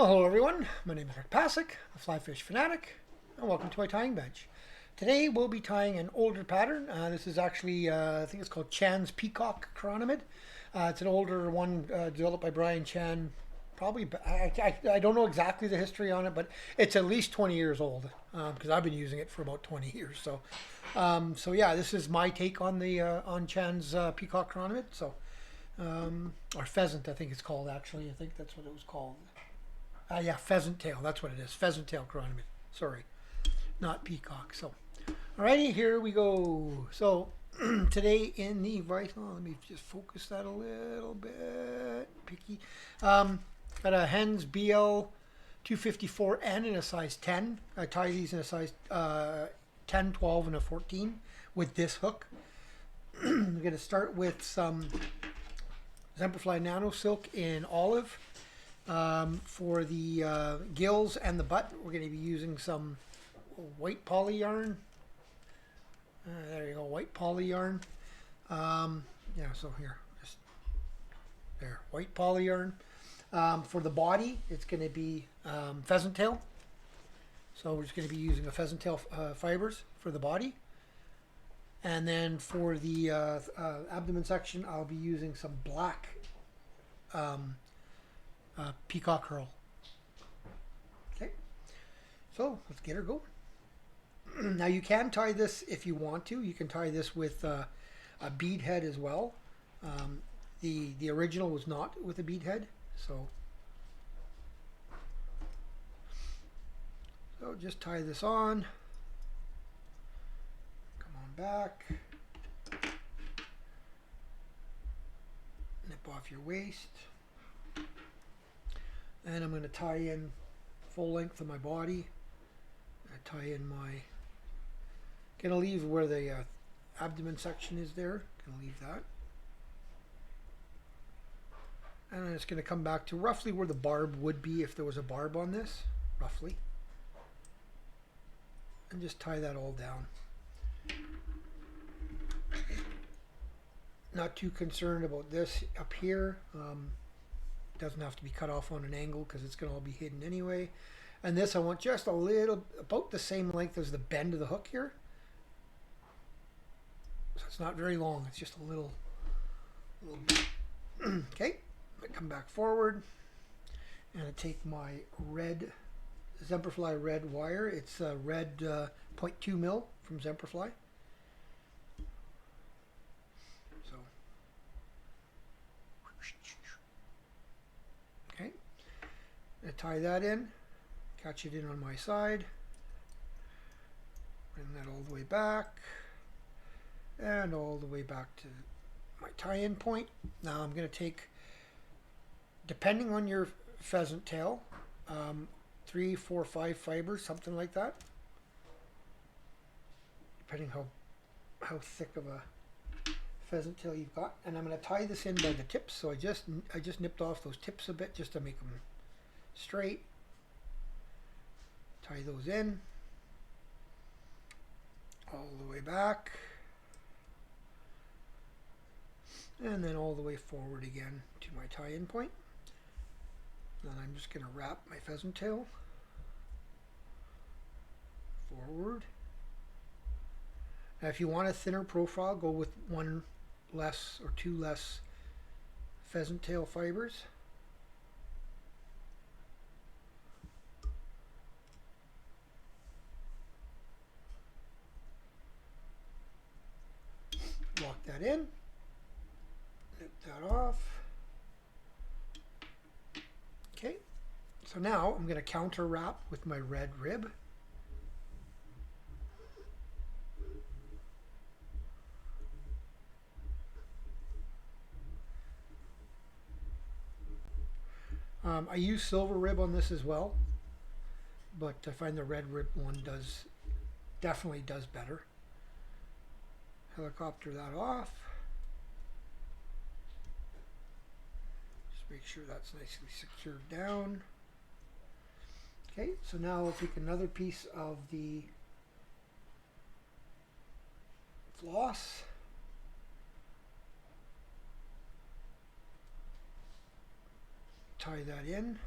Well, hello everyone. My name is Passek, a FlyFish Fanatic, and welcome to my tying bench. Today we'll be tying an older pattern. This is actually, I think it's called Chan's Peacock Chironomid. It's an older one developed by Brian Chan. Probably, I don't know exactly the history on it, but it's at least 20 years old because I've been using it for about 20 years. So yeah, this is my take on the on Chan's Peacock Chironomid. Or Pheasant, I think it's called actually. I think that's what it was called. Yeah, pheasant tail. That's what it is. Pheasant tail chironomid. Sorry, not peacock. So, alrighty, here we go. So, today in the vital, let me just focus that a little bit. Picky. Got a Hends BL333 in a size 10. I tie these in a size 10, 12, and a 14 with this hook. I'm going to start with some Semperfli Nano Silk in olive. For the gills and the butt, we're going to be using some white poly yarn. There you go, white poly yarn. Yeah, so here, just there, white poly yarn. For the body, it's going to be pheasant tail. So we're just going to be using a pheasant tail fibers for the body. And then for the abdomen section, I'll be using some black peacock herl. Okay, so let's get her going. Now you can tie this if you want to. You can tie this with a bead head as well. The original was not with a bead head, so just tie this on. Come on back. Nip off your waist. And I'm going to tie in full length of my body. I tie in my, gonna leave where the abdomen section is there. Gonna leave that. And then it's going to come back to roughly where the barb would be if there was a barb on this, roughly. And just tie that all down. Not too concerned about this up here. Doesn't have to be cut off on an angle because it's going to all be hidden anyway. And this I want just a little, about the same length as the bend of the hook here. So it's not very long, it's just a little bit. Okay, I come back forward and I take my red Semperfli red wire. It's a red 0.2 mil from Semperfli. Okay, I tie that in, catch it in on my side, bring that all the way back, and all the way back to my tie-in point. Now I'm going to take, depending on your pheasant tail, 3, 4, 5 fibers, something like that, depending how thick of a pheasant tail you've got. And I'm going to tie this in by the tips. So I just nipped off those tips a bit just to make them straight. Tie those in all the way back, and then all the way forward again to my tie-in point. Then I'm just going to wrap my pheasant tail forward. Now if you want a thinner profile, go with 1 less or 2 less pheasant tail fibers. Lock that in, nip that off. Okay, so now I'm going to counter wrap with my red rib. I use silver rib on this as well, but I find the red rib one definitely does better. Helicopter that off. Just make sure that's nicely secured down. Okay, so now we'll take another piece of the floss. Tie that in.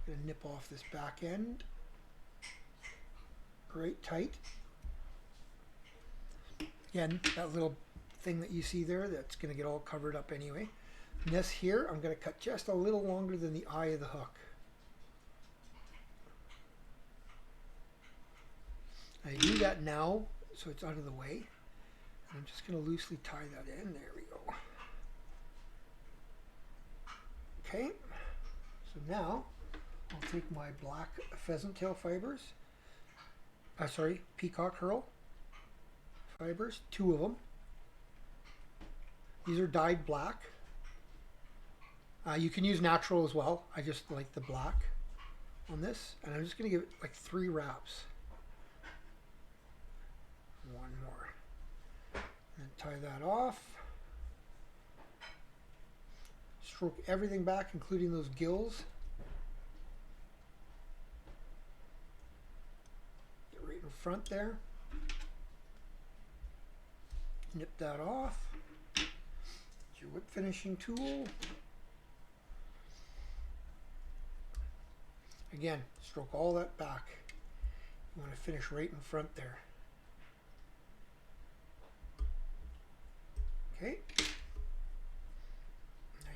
I'm gonna nip off this back end. Right tight. Again, that little thing that you see there, that's gonna get all covered up anyway. And this here, I'm gonna cut just a little longer than the eye of the hook. I do that now, so it's out of the way. I'm just going to loosely tie that in. There we go. Okay, so now I'll take my black pheasant tail fibers, peacock herl fibers, 2 of them. These are dyed black. You can use natural as well. I just like the black on this, and I'm just going to give it like 3 wraps. 1 more. And tie that off. Stroke everything back, including those gills. Get right in front there. Nip that off. Get your whip finishing tool. Again, stroke all that back. You want to finish right in front there. Okay,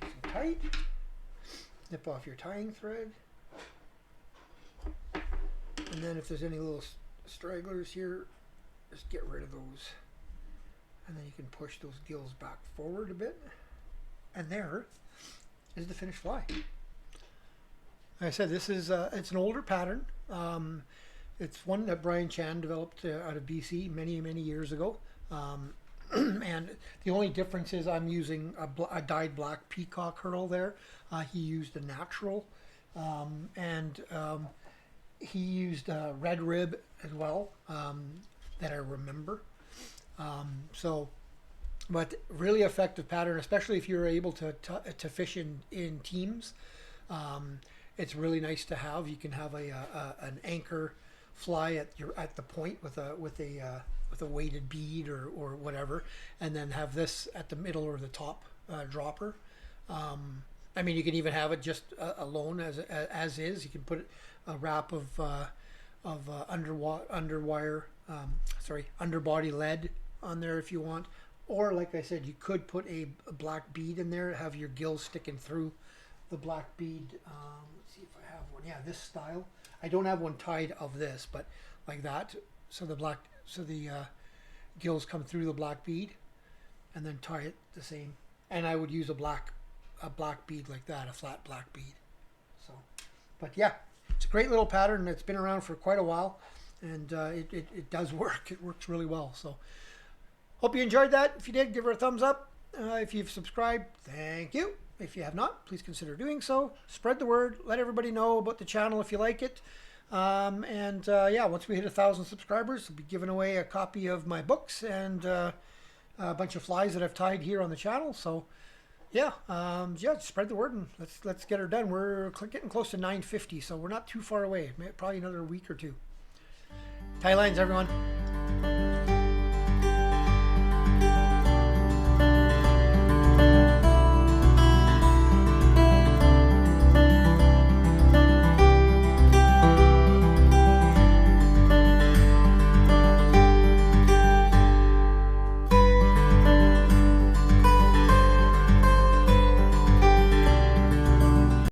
nice and tight. Nip off your tying thread. And then if there's any little stragglers here, just get rid of those. And then you can push those gills back forward a bit. And there is the finished fly. Like I said, this is it's an older pattern. It's one that Brian Chan developed out of BC many, many years ago. And the only difference is I'm using a dyed black peacock herl there. He used a natural, and he used red rib as well, that I remember. But really effective pattern, especially if you're able to fish in teams. It's really nice to have. You can have an anchor fly at the point with a weighted bead or whatever, and then have this at the middle or the top dropper. I mean, you can even have it just alone as is. You can put a wrap of underbody lead on there if you want, or like I said, you could put a black bead in there, have your gills sticking through the black bead. Let's see if I have one. Yeah, this style. I don't have one tied of this, but like that. So the gills come through the black bead, and then tie it the same. And I would use a black bead like that, a flat black bead. So, but yeah, it's a great little pattern. It's been around for quite a while, and it does work. It works really well. So, hope you enjoyed that. If you did, give her a thumbs up. If you've subscribed, thank you. If you have not, please consider doing so. Spread the word. Let everybody know about the channel if you like it. Yeah, once we hit 1,000 subscribers, I'll be giving away a copy of my books and a bunch of flies that I've tied here on the channel. So yeah, spread the word and let's get her done. We're getting close to 950, so we're not too far away. Probably another week or two. Tie lines, everyone.